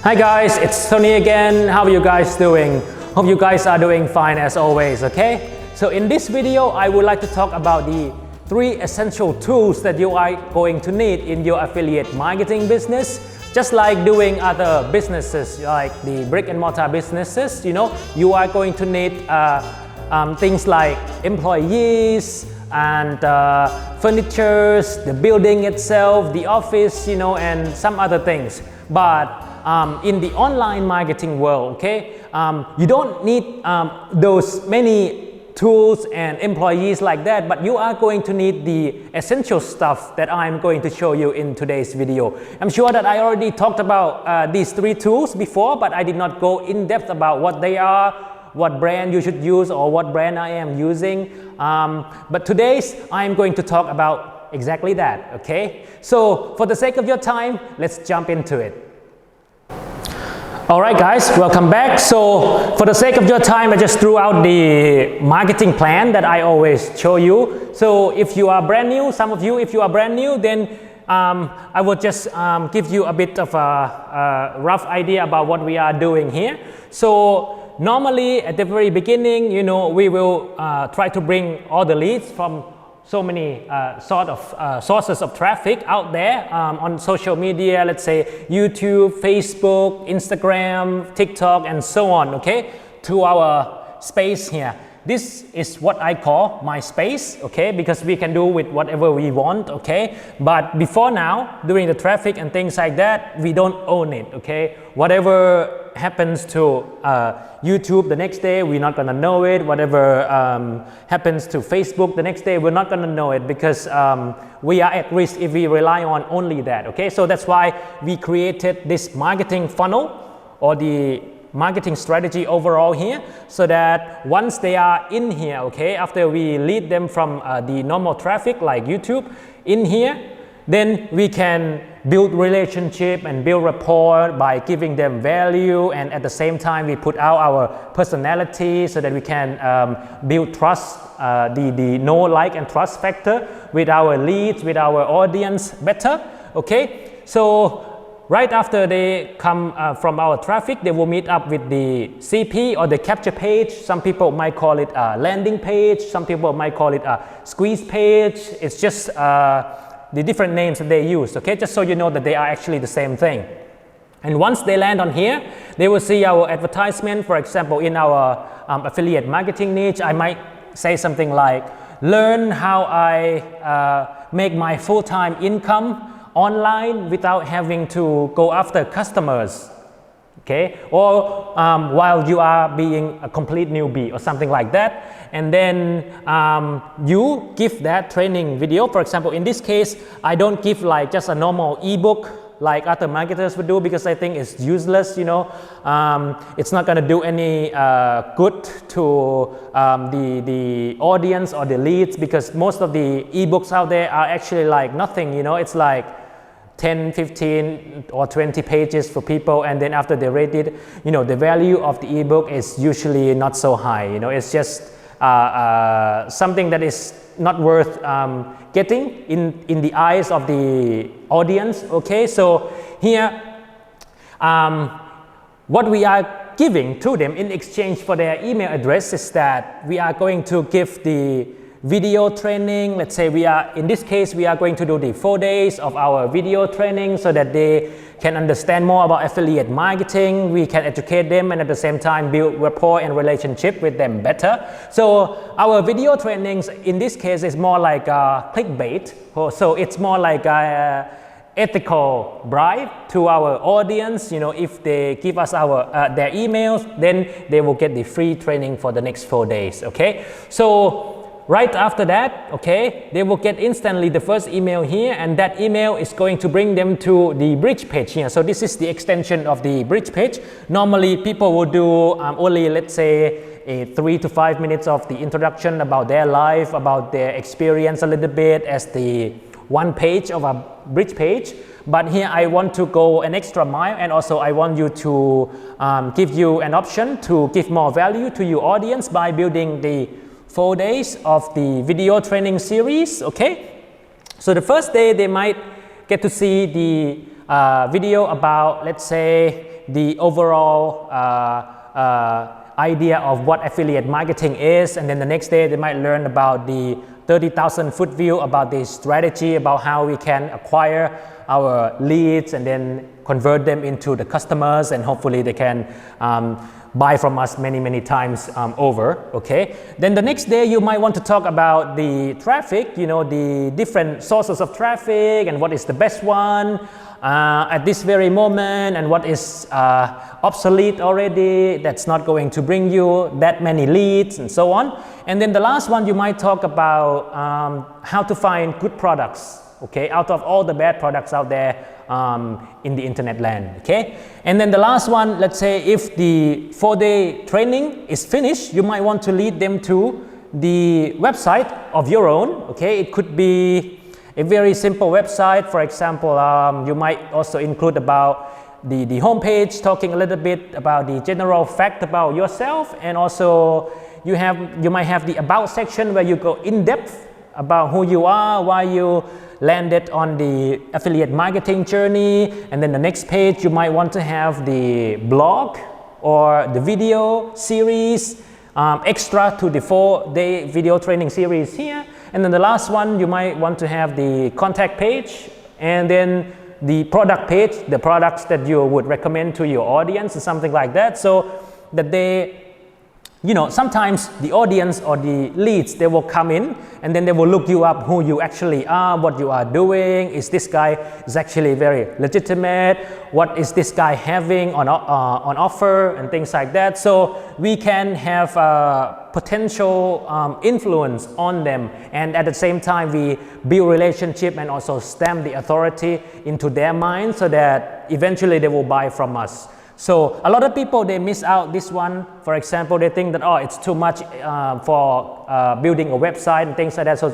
Hi guys, it's Tony again. How are you guys doing? Hope you guys are doing fine as always, okay? So in this video, I would like to talk about the 3 essential tools that you are going to need in your affiliate marketing business. Just like doing other businesses, like the brick and mortar businesses, you are going to need things like employees and furniture, the building itself, the office, and some other things. But in the online marketing world, okay, you don't need those many tools and employees like that, but you are going to need the essential stuff that I'm going to show you in today's video. I'm sure that I already talked about these 3 tools before, but I did not go in depth about what they are, what brand you should use, or what brand I am using. But today's I'm going to talk about exactly that, okay? So for the sake of your time, let's jump into it. Alright guys, welcome back. So for the sake of your time, I just threw out the marketing plan that I always show you. So if you are brand new, some of you, if you are brand new, then I will just give you a bit of a rough idea about what we are doing here. So normally at the very beginning, we will try to bring all the leads from so many sources of traffic out there on social media, let's say YouTube, Facebook, Instagram, TikTok, and so on, okay, to our space here. This is what I call my space, okay, because we can do with whatever we want, okay. But before now, during the traffic and things like that, we don't own it, okay. Whatever happens to YouTube the next day, we're not gonna know it. Whatever happens to Facebook the next day, we're not gonna know it, because we are at risk if we rely on only that, okay. So that's why we created this marketing funnel, or the marketing strategy overall here, so that once they are in here, okay, after we lead them from the normal traffic like YouTube in here, then we can build relationship and build rapport by giving them value, and at the same time we put out our personality so that we can build trust, the know, like, and trust factor with our leads, with our audience better, okay. So right after they come from our traffic, they will meet up with the CP or the capture page. Some people might call it a landing page. Some people might call it a squeeze page. It's just the different names that they use, okay? Just so you know that they are actually the same thing. And once they land on here, they will see our advertisement. For example, in our affiliate marketing niche, I might say something like, learn how I make my full-time income online without having to go after customers, okay, or while you are being a complete newbie or something like that. And then you give that training video. For example, in this case, I don't give like just a normal ebook like other marketers would do, because I think it's useless, it's not going to do any good to the audience or the leads, because most of the ebooks out there are actually like nothing, it's like 10, 15 or 20 pages for people, and then after they read it, the value of the ebook is usually not so high, it's just something that is not worth getting in the eyes of the audience, okay. So here what we are giving to them in exchange for their email address is that we are going to give the video training. Let's say in this case, we are going to do the 4 days of our video training so that they can understand more about affiliate marketing. We can educate them and at the same time build rapport and relationship with them better. So our video trainings in this case is more like clickbait. So it's more like a ethical bribe to our audience. If they give us their emails, then they will get the free training for the next 4 days, okay. So right after that, okay, they will get instantly the first email here, and that email is going to bring them to the bridge page here. So this is the extension of the bridge page. Normally people will do only, let's say, 3 to 5 minutes of the introduction about their life, about their experience a little bit as the one page of a bridge page. But here I want to go an extra mile, and also I want you to give you an option to give more value to your audience by building the 4 days of the video training series, okay. So the first day they might get to see the video about, let's say, the overall idea of what affiliate marketing is, and then the next day they might learn about the 30,000 foot view, about the strategy, about how we can acquire our leads and then convert them into the customers, and hopefully they can buy from us many times over. Okay, then the next day you might want to talk about the traffic, you know, the different sources of traffic and what is the best one at this very moment, and what is obsolete already, that's not going to bring you that many leads, and so on. And then the last one, you might talk about how to find good products, okay, out of all the bad products out there in the internet land. Okay, and then the last one, let's say if the 4-day training is finished, you might want to lead them to the website of your own. Okay, it could be a very simple website. For example, you might also include about the homepage, talking a little bit about the general fact about yourself, and also you might have the about section where you go in depth about who you are, why you landed on the affiliate marketing journey. And then the next page you might want to have the blog or the video series extra to the 4-day video training series here. And then the last one, you might want to have the contact page, and then the product page, the products that you would recommend to your audience or something like that, so that they, you know, sometimes the audience or the leads, they will come in and then they will look you up, who you actually are, what you are doing. Is this guy is actually very legitimate? What is this guy having on offer, and things like that. So we can have potential influence on them, and at the same time we build relationship and also stamp the authority into their mind, so that eventually they will buy from us. So a lot of people, they miss out this one. For example, they think that, oh, it's too much for building a website and things like that, so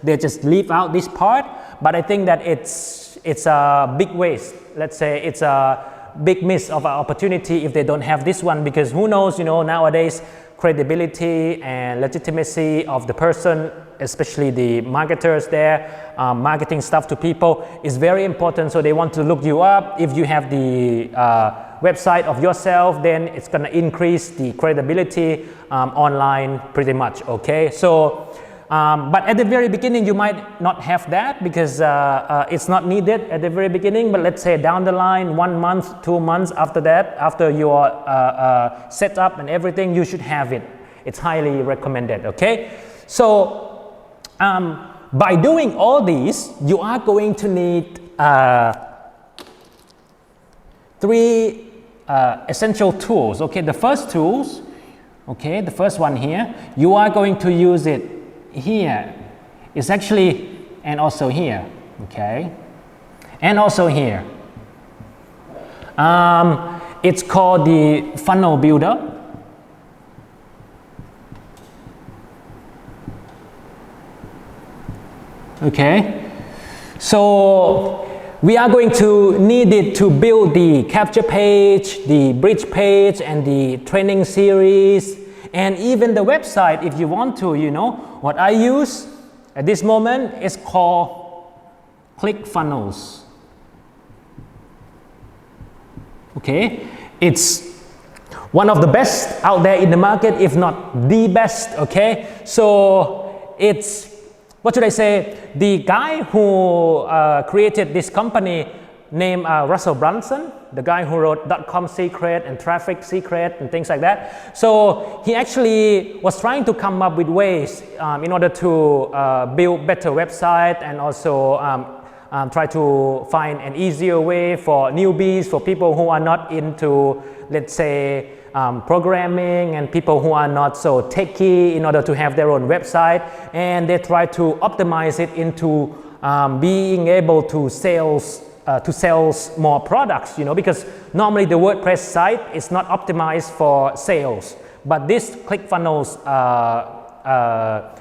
they just leave out this part. But I think that it's a big waste. Let's say it's a big miss of an opportunity if they don't have this one, because who knows, you know, nowadays credibility and legitimacy of the person, especially the marketers there, marketing stuff to people, is very important. So they want to look you up. If you have the website of yourself, then it's going to increase the credibility online pretty much. Okay, so but at the very beginning you might not have that, because it's not needed at the very beginning. But let's say down the line, 1 month, 2 months after that, after your setup and everything, you should have it. It's highly recommended. Okay, so by doing all these, you are going to need 3 essential tools. Okay, the first tools, okay, the first one here, you are going to use it here. It's actually, and also here, okay, and also here. It's called the funnel builder. Okay, so we are going to need it to build the capture page, the bridge page, and the training series, and even the website if you want to. You know, what I use at this moment is called ClickFunnels. Okay, it's one of the best out there in the market, if not the best. Okay, so it's, what should I say, the guy who created this company named Russell Brunson, the guy who wrote .com Secret and Traffic Secret and things like that. So he actually was trying to come up with ways in order to build better website, and also try to find an easier way for newbies, for people who are not into, let's say, programming, and people who are not so techy, in order to have their own website. And they try to optimize it into being able to sell more products, you know, because normally the WordPress site is not optimized for sales, but this ClickFunnels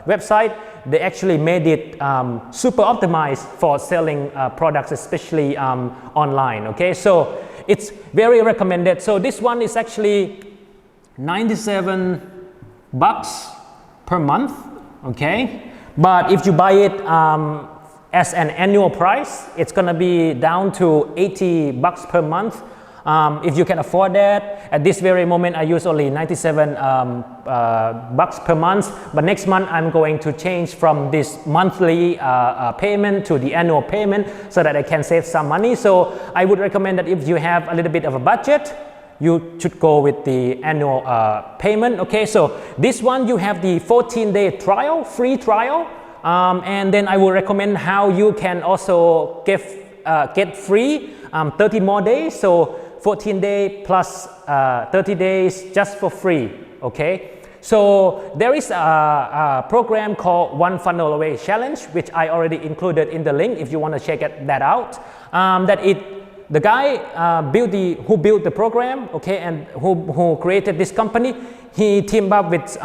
website, they actually made it super optimized for selling products, especially online. Okay, so it's very recommended. So this one is actually $97 per month. Okay, but if you buy it as an annual price, it's gonna be down to $80 per month. If you can afford that. At this very moment, I use only 97 bucks per month, but next month I'm going to change from this monthly payment to the annual payment so that I can save some money. So I would recommend that if you have a little bit of a budget, you should go with the annual payment. Okay, so this one you have the 14-day trial, free trial, and then I will recommend how you can also get free 30 more days. So 14 days plus 30 days just for free. Okay, so there is a program called One Funnel Away Challenge, which I already included in the link if you want to check that out. The guy who built the program, okay, and who created this company, he teamed up with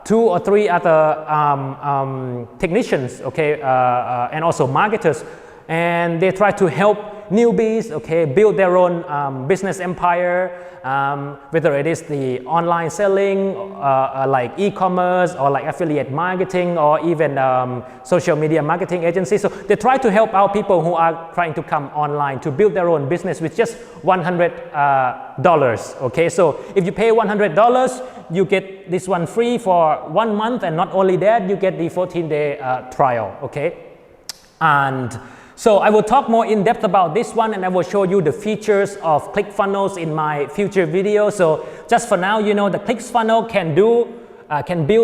2 or 3 other technicians, okay, and also marketers, and they try to help newbies, okay, build their own business empire, whether it is the online selling, like e-commerce or like affiliate marketing or even social media marketing agencies. So they try to help out people who are trying to come online to build their own business with just $100. Okay, so if you pay $100, you get this one free for 1 month, and not only that, you get the 14-day trial. Okay, and so I will talk more in depth about this one, and I will show you the features of ClickFunnels in my future video. So just for now, you know, the ClickFunnels can build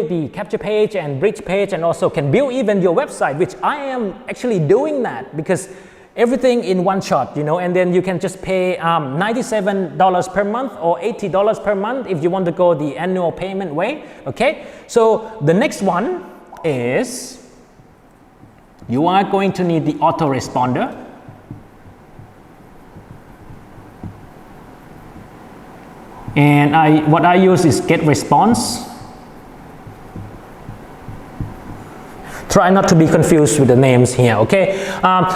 the capture page and bridge page, and also can build even your website, which I am actually doing that because everything in one shot, you know, and then you can just pay $97 per month or $80 per month if you want to go the annual payment way. Okay, so the next one is, you are going to need the autoresponder. And what I use is GetResponse. Try not to be confused with the names here, okay?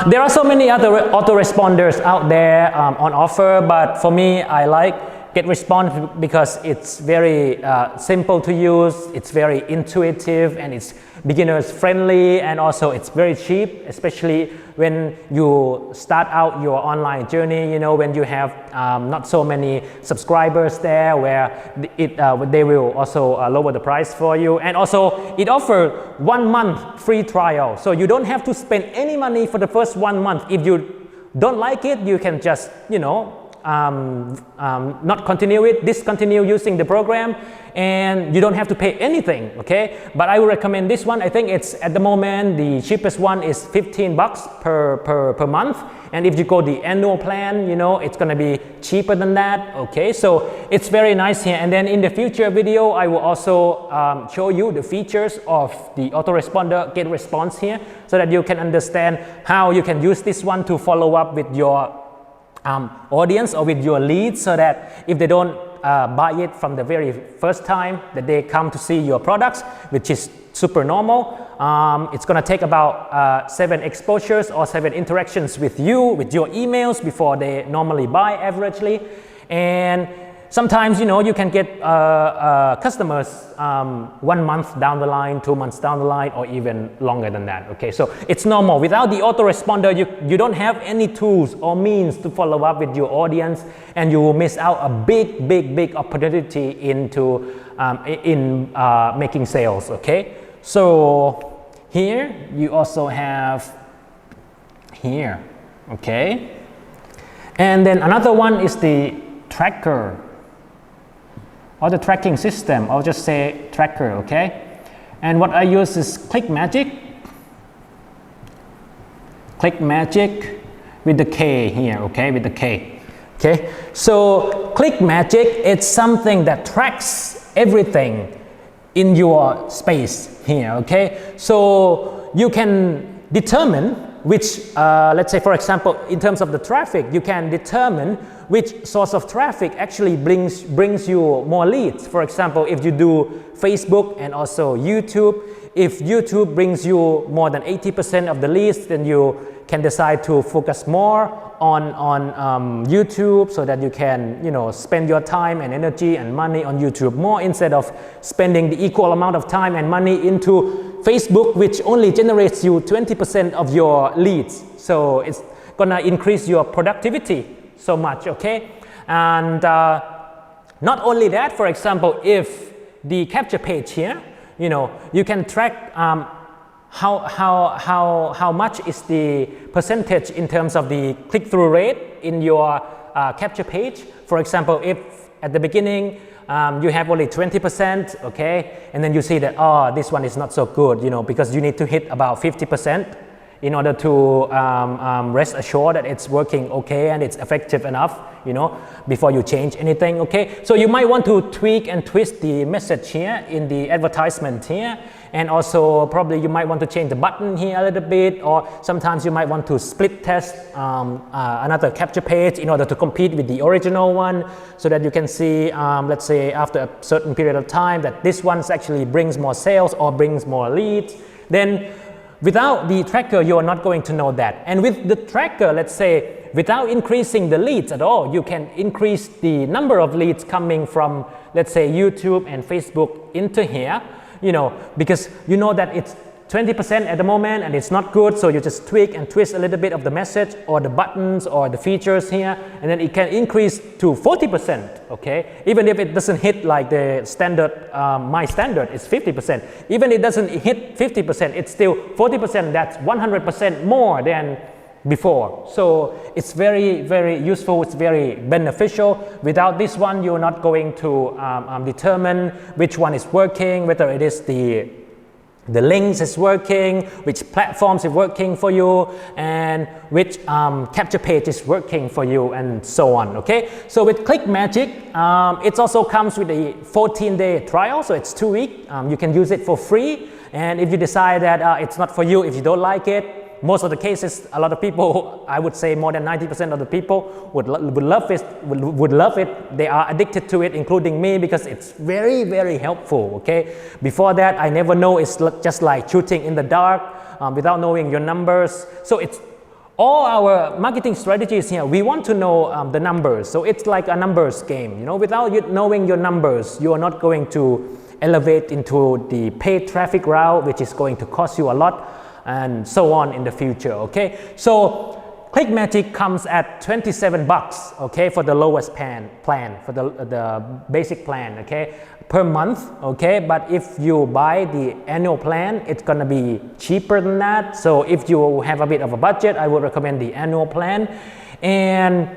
There are so many other autoresponders out there on offer, but for me, I like GetResponse because it's very simple to use, it's very intuitive, and it's beginners friendly, and also it's very cheap, especially when you start out your online journey, you know, when you have not so many subscribers there, where they will also lower the price for you. And also it offers 1 month free trial, so you don't have to spend any money for the first 1 month. If you don't like it, you can just, you know, not continue it, discontinue using the program, and you don't have to pay anything. Okay, but I would recommend this one. I think it's, at the moment, the cheapest one is $15 per month, and if you go the annual plan, you know, it's gonna be cheaper than that. Okay, so it's very nice here. And then in the future video, I will also show you the features of the autoresponder GetResponse here, so that you can understand how you can use this one to follow up with your audience or with your leads, so that if they don't buy it from the very first time that they come to see your products, which is super normal, it's going to take about 7 exposures or 7 interactions with you, with your emails, before they normally buy averagely. And sometimes, you know, you can get customers 1 month down the line, 2 months down the line, or even longer than that. Okay, so it's normal. Without the autoresponder, you don't have any tools or means to follow up with your audience, and you will miss out a big opportunity into making sales. Okay, so here you also have here. Okay, and then another one is the tracker, or the tracking system. I'll just say tracker. Okay, and what I use is Clickmagick with the K here. Okay, with the K. Okay, so Clickmagick, it's something that tracks everything in your space here. Okay, so you can determine which, let's say for example, in terms of the traffic, you can determine which source of traffic actually brings you more leads. For example, if you do Facebook and also YouTube, if YouTube brings you more than 80% of the leads, then you can decide to focus more on YouTube, so that you can, you know, spend your time and energy and money on YouTube more, instead of spending the equal amount of time and money into Facebook, which only generates you 20% of your leads. So it's gonna increase your productivity so much, okay? And not only that, for example, if the capture page here, you know, you can track how much is the percentage in terms of the click-through rate in your capture page. For example, if at the beginning you have only 20%, okay, and then you see that, oh, this one is not so good, you know, because you need to hit about 50% in order to rest assured that it's working okay and it's effective enough, you know, before you change anything, okay? So you might want to tweak and twist the message here in the advertisement here, and also probably you might want to change the button here a little bit, or sometimes you might want to split test another capture page in order to compete with the original one, so that you can see, let's say after a certain period of time, that this one actually brings more sales or brings more leads. Then without the tracker, you are not going to know that. And with the tracker, let's say, without increasing the leads at all, you can increase the number of leads coming from, let's say, YouTube and Facebook into here, you know, because you know that it's 20% at the moment and it's not good, so you just tweak and twist a little bit of the message or the buttons or the features here, and then it can increase to 40%, okay? Even if it doesn't hit like the standard, my standard is 50%. Even if it doesn't hit 50%, it's still 40%, that's 100% more than before. So it's very, very useful, it's very beneficial. Without this one, you're not going to determine which one is working, whether it is the links is working, which platforms is working for you, and which capture page is working for you, and so on, okay? So with Clickmagick, it also comes with a 14-day trial, so it's 2 weeks. You can use it for free, and if you decide that it's not for you, if you don't like it, most of the cases, a lot of people, I would say more than 90% of the people would love it. They are addicted to it, including me, because it's very, very helpful, okay? Before that, I never know. It's just like shooting in the dark without knowing your numbers. So it's all our marketing strategies here. We want to know the numbers. So it's like a numbers game, you know? Without you knowing your numbers, you are not going to elevate into the paid traffic route, which is going to cost you a lot, and so on in the future, okay? So Clickmagick comes at 27 bucks, okay, for the lowest plan, for the basic plan, okay, per month, okay? But if you buy the annual plan, it's gonna be cheaper than that. So if you have a bit of a budget, I would recommend the annual plan. And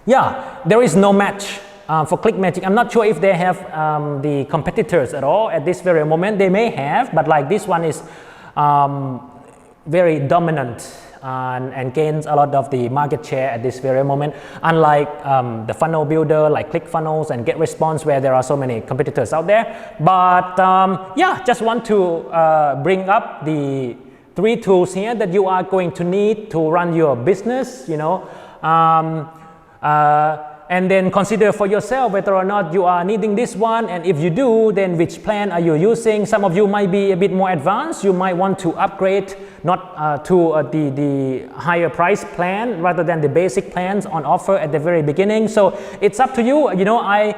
yeah, there is no match for Clickmagick. I'm not sure if they have the competitors at all at this very moment. They may have, but like this one is very dominant and gains a lot of the market share at this very moment, unlike the funnel builder like ClickFunnels and GetResponse, where there are so many competitors out there. But yeah, just want to bring up the 3 tools here that you are going to need to run your business, you know, and then consider for yourself whether or not you are needing this one, and if you do, then which plan are you using. Some of you might be a bit more advanced. You might want to upgrade not to the higher price plan rather than the basic plans on offer at the very beginning. So it's up to you. You know, I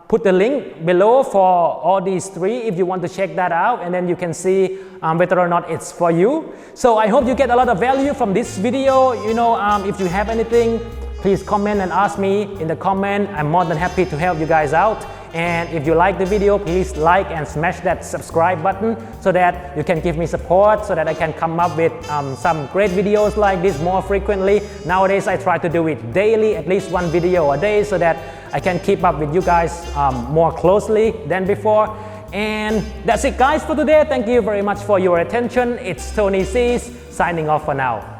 put the link below for all these 3 if you want to check that out, and then you can see whether or not it's for you. So I hope you get a lot of value from this video. You know, if you have anything, please comment and ask me in the comment. I'm more than happy to help you guys out. And if you like the video, please like and smash that subscribe button so that you can give me support, so that I can come up with some great videos like this more frequently. Nowadays, I try to do it daily, at least 1 video a day, so that I can keep up with you guys more closely than before. And that's it, guys, for today. Thank you very much for your attention. It's Tony C's signing off for now.